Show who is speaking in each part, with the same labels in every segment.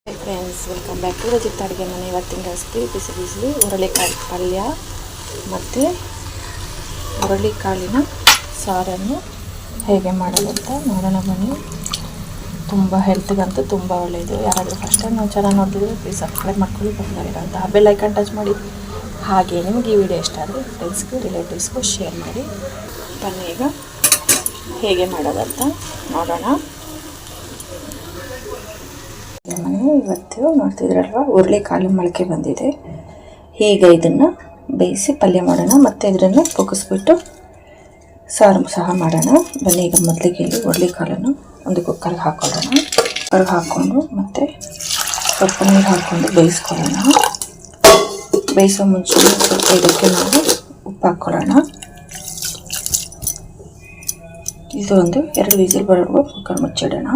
Speaker 1: Hi friends, welcome back to Rajith ಅಡುಗೆ ಮನೆ. ಇವತ್ತಿನ ರೆಸಿಪಿ ಬಿಸಿ ಬಿಸಿ ಹುರುಳಿಕಾಳು ಪಲ್ಯ ಮತ್ತು ಹುರುಳಿಕಾಳಿನ ಸಾರನ್ನು ಹೇಗೆ ಮಾಡೋದು ಅಂತ ನೋಡೋಣ ಬನ್ನಿ. ತುಂಬ ಹೆಲ್ತ್ಗಂತೂ ತುಂಬ ಒಳ್ಳೆಯದು. ಯಾರಾದರೂ ಫಸ್ಟ್ ಟೈಮ್ ನಾವು ಚೆನ್ನಾಗಿ ನೋಡ್ತಿದ್ರೆ ಪ್ಲೀಸ್ ಸಬ್ಸ್ಕ್ರೈಬ್ ಮಾಡ್ಕೊಳ್ಳಿ, ಬಂದಿರೋಂಥ ಬೆಲ್ ಐಕಾನ್ ಟಚ್ ಮಾಡಿ. ಹಾಗೆ ನಿಮಗೆ ಈ ವಿಡಿಯೋ ಇಷ್ಟ ಆದರೆ ಫ್ರೆಂಡ್ಸ್ಗೂ ರಿಲೇಟಿವ್ಸ್ಗೂ ಶೇರ್ ಮಾಡಿ. ಬನ್ನಿ ಈಗ ಹೇಗೆ ಮಾಡೋದಂತ ನೋಡೋಣ. ಇವತ್ತು ನೋಡ್ತಿದ್ರಲ್ವ, ಹುರುಳಿಕಾಳು ಮೊಳಕೆ ಬಂದಿದೆ. ಹೀಗೆ ಇದನ್ನು ಬೇಯಿಸಿ ಪಲ್ಯ ಮಾಡೋಣ, ಮತ್ತು ಇದನ್ನು ಕುಗ್ಗಿಸ್ಬಿಟ್ಟು ಸಾರು ಸಹ ಮಾಡೋಣ. ಬನ್ನಿ ಈಗ ಮೊದಲಿಗೆ ಇಲ್ಲಿ ಹುರುಳಿಕಾಳನ್ನು ಒಂದು ಕುಕ್ಕರ್ಗೆ ಹಾಕೊಳ್ಳೋಣ. ಕುಕ್ಕರ್ಗೆ ಹಾಕ್ಕೊಂಡು ಮತ್ತು ಸ್ವಲ್ಪ ನೀರು ಹಾಕ್ಕೊಂಡು ಬೇಯಿಸ್ಕೊಳ್ಳೋಣ. ಬೇಯಿಸೋ ಮುಂಚೆ ಸ್ವಲ್ಪ ಇದಕ್ಕೆ ನಾವು ಉಪ್ಪು ಹಾಕ್ಕೊಳ್ಳೋಣ. ಇದು ಒಂದು 2 ವಿಸಿಲ್ ಬರೋವರೆಗೂ ಕುಕ್ಕರ್ ಮುಚ್ಚಿಡೋಣ.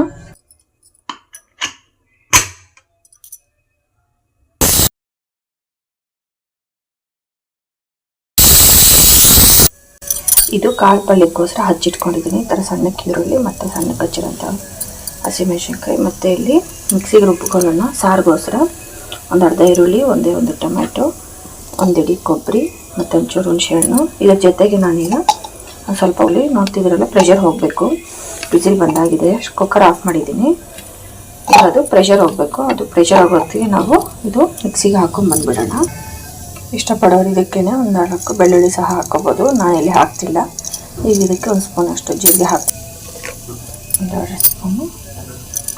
Speaker 1: ಇದು ಕಾಳು ಪಲ್ಯಕ್ಕೋಸ್ಕರ ಹಚ್ಚಿಟ್ಕೊಂಡಿದ್ದೀನಿ. ಈ ಥರ ಸಣ್ಣಕ್ಕೆ ಈರುಳ್ಳಿ ಮತ್ತು ಸಣ್ಣಕ್ಕೆ ಹಚ್ಚಿರೋಂಥ ಹಸಿಮೆಣಸಿನ್ಕಾಯಿ, ಮತ್ತು ಇಲ್ಲಿ ಮಿಕ್ಸಿಗೆ ರುಬ್ಕೊಳ್ಳೋಣ. ಸಾರಿಗೋಸ್ಕರ ಒಂದು ಅರ್ಧ ಈರುಳ್ಳಿ, ಒಂದು ಟೊಮ್ಯಾಟೊ, ಒಂದು ಇಡೀ ಕೊಬ್ಬರಿ ಮತ್ತು ಒಂಚೂರು ಹುಣಸೆಹಣ್ಣು. ಇದರ ಜೊತೆಗೆ ನಾನೀಗ ಒಂದು ಸ್ವಲ್ಪ ಹುಳಿ ನೋಡ್ತಿದ್ದೀರಲ್ಲ, ಪ್ರೆಷರ್ ಹೋಗಬೇಕು. ವಿಸಿಲ್ ಬಂದಾಗಿದೆ, ಕುಕ್ಕರ್ ಆಫ್ ಮಾಡಿದ್ದೀನಿ. ಅದು ಪ್ರೆಷರ್ ಹೋಗಬೇಕು. ಅದು ಪ್ರೆಷರ್ ಆಗೋತ್ತಿಗೆ ನಾವು ಇದು ಮಿಕ್ಸಿಗೆ ಹಾಕೊಂಡು ಬಂದುಬಿಡೋಣ. ಇಷ್ಟಪಡೋರು ಇದಕ್ಕೇ ಒಂದು 4 ಬೆಳ್ಳುಳ್ಳಿ ಸಹ ಹಾಕ್ಕೋಬೋದು. ನಾನಿಲ್ಲಿ ಹಾಕ್ತಿಲ್ಲ. ಈಗ ಇದಕ್ಕೆ 1 ಸ್ಪೂನ್ ಅಷ್ಟು ಜೀರಿಗೆ ಹಾಕಿ, ಒಂದು 2 ಸ್ಪೂನು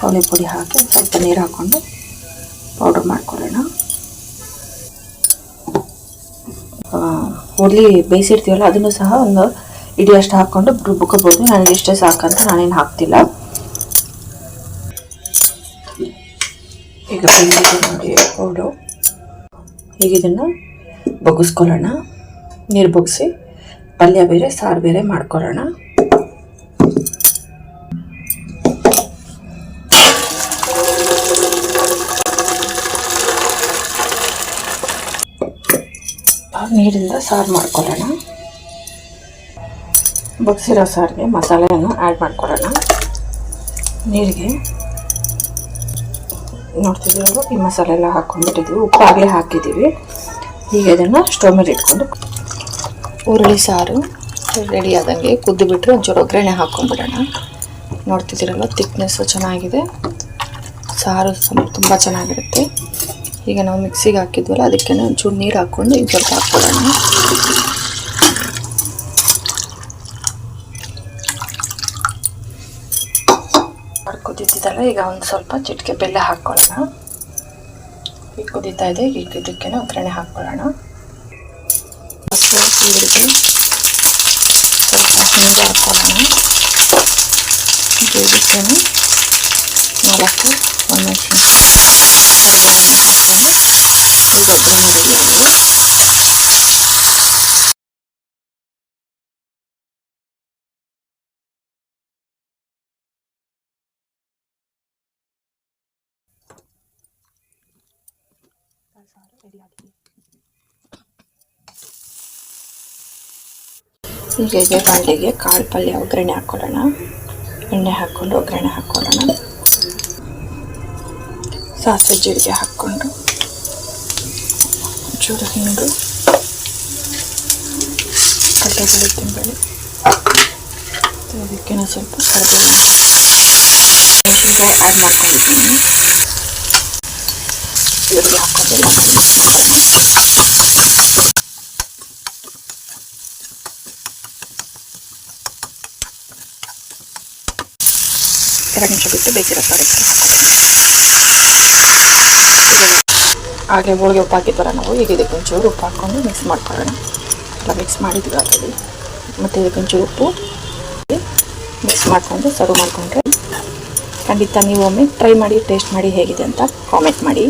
Speaker 1: ಅವಳೆ ಪುಡಿ ಹಾಕಿ ಸ್ವಲ್ಪ ನೀರು ಹಾಕ್ಕೊಂಡು ಪೌಡ್ರ್ ಮಾಡ್ಕೊಳ್ಳೋಣ. ಹುರುಳಿ ಬೇಯಿಸಿರ್ತೀವಲ್ಲ, ಅದನ್ನು ಸಹ ಒಂದು ಇಡೀ ಅಷ್ಟು ಹಾಕ್ಕೊಂಡು ರುಬ್ಕೋಬೋದು. ನನಗೆ ಇಷ್ಟೇ ಸಾಕಂತ ನಾನೇನು ಹಾಕ್ತಿಲ್ಲ. ಈಗ ನೋಡಿ ಪೌಡ್ರು. ಈಗ ಇದನ್ನು ಬಗ್ಗಿಸ್ಕೊಳ್ಳೋಣ. ನೀರು ಬಗ್ಗಿಸಿ ಪಲ್ಯ ಬೇರೆ ಸಾರು ಬೇರೆ ಮಾಡ್ಕೊಳ್ಳೋಣ. ನೀರಿಂದ ಸಾರು ಮಾಡ್ಕೊಳ್ಳೋಣ. ಬಗ್ಸಿರೋ ಸಾರಿಗೆ ಮಸಾಲೆಯನ್ನು ಆ್ಯಡ್ ಮಾಡ್ಕೊಳ್ಳೋಣ. ನೀರಿಗೆ ನೋಡ್ತಿದ್ದೀವಲ್ಲ, ಈ ಮಸಾಲೆ ಎಲ್ಲ ಹಾಕ್ಕೊಂಡ್ಬಿಟ್ಟಿದ್ದೀವಿ. ಉಪ್ಪು ಆಗಲೇ ಹಾಕಿದ್ದೀವಿ. ಈಗ ಇದನ್ನು ಸ್ಟವ್ ಮೇಲೆ ಇಟ್ಕೊಂಡು ಹುರುಳಿ ಸಾರು ರೆಡಿ ಆದಂಗೆ ಕುದ್ದು ಬಿಟ್ಟರೆ ಒಂಚೂರು ಒಗ್ಗರಣೆ ಹಾಕ್ಕೊಂಡ್ಬಿಡೋಣ. ನೋಡ್ತಿದ್ದೀರಲ್ಲ, ತಿಕ್ನೆಸ್ಸು ಚೆನ್ನಾಗಿದೆ, ಸಾರು ತುಂಬ ಚೆನ್ನಾಗಿರುತ್ತೆ. ಈಗ ನಾವು ಮಿಕ್ಸಿಗೆ ಹಾಕಿದ್ವಲ್ಲ, ಅದಕ್ಕೆ ಒಂಚೂರು ನೀರು ಹಾಕ್ಕೊಂಡು ಈಗ ಸ್ವಲ್ಪ ಹಾಕ್ಕೊಳ್ಳೋಣ. ಕುದೀತಿದ್ದಲ್ಲ, ಈಗ ಒಂದು ಸ್ವಲ್ಪ ಚಿಟಿಕೆ ಬೆಲ್ಲ ಹಾಕ್ಕೊಳ್ಳೋಣ. ಈಗ ಕುದೀತಾ ಇದೆ. ಈಗ ಇದಕ್ಕೆ ಒಗ್ಗರಣೆ ಹಾಕ್ಕೊಳ್ಳೋಣ. ಈರುಳ್ಳಿ ಸ್ವಲ್ಪ ಹಿಂಗೆ ಹಾಕ್ಕೊಳ್ಳೋಣ. ಇದಕ್ಕೆ 4 ಒಣಮೆಣಸಿನ್ಕಾಯಿ ಹಾಕ್ಕೊಂಡು ಈಗ ಒಗ್ಗರಣೆ ರೆಡಿ ಆಗಿದೆ. ಈಗ ಇದೇ ಬಾಂಡೆಗೆ ಕಾಳು ಪಲ್ಯ ಒಗ್ಗರಣೆ ಹಾಕ್ಕೊಳ್ಳೋಣ. ಎಣ್ಣೆ ಹಾಕ್ಕೊಂಡು ಒಗ್ಗರಣೆ ಹಾಕ್ಕೊಳ್ಳೋಣ. ಸಾಸಿವೆ ಜೀರಿಗೆ ಹಾಕ್ಕೊಂಡು ಒಂಚೂರು ಹಿಂಗು, ಕಡಲೆಬೇಳೆ, ಉದ್ದಿನಬೇಳೆ, ಅದಕ್ಕೆ ಸ್ವಲ್ಪ ಕರಿಬೇವು ಈಗ ಆ್ಯಡ್ ಮಾಡ್ಕೊಂಡಿದ್ದೀನಿ. ಈರುಳ್ಳಿ ಹಾಕ್ಕೊಂಡು ಎಲ್ಲ ಮಿಕ್ಸ್ ಮಾಡ್ಕೊಳ್ಳೋಣ. 2 ನಿಮಿಷ ಬಿಟ್ಟು ಬೇಯಿಸಿರೋ ಸಾರು ಹಾಗೆ ಹೋಳಿಗೆ ಉಪ್ಪು ಹಾಕಿದ್ವರ ನಾವು. ಈಗ ಇದಕ್ಕೆ ಒಂಚೂರು ಉಪ್ಪು ಹಾಕ್ಕೊಂಡು ಮಿಕ್ಸ್ ಮಾಡ್ಕೊಳ್ಳೋಣ. ಎಲ್ಲ ಮಿಕ್ಸ್ ಮಾಡಿದ್ವಿ ಆಲ್ರೆಡಿ. ಮತ್ತು ಇದಕ್ಕೆ ಒಂಚೂರು ಉಪ್ಪು ಮಿಕ್ಸ್ ಮಾಡಿಕೊಂಡು ಸರ್ವ್ ಮಾಡಿಕೊಂಡ್ರೆ ಖಂಡಿತ ನೀವು ಒಮ್ಮೆ ಟ್ರೈ ಮಾಡಿ, ಟೇಸ್ಟ್ ಮಾಡಿ ಹೇಗಿದೆ ಅಂತ ಕಾಮೆಂಟ್ ಮಾಡಿ.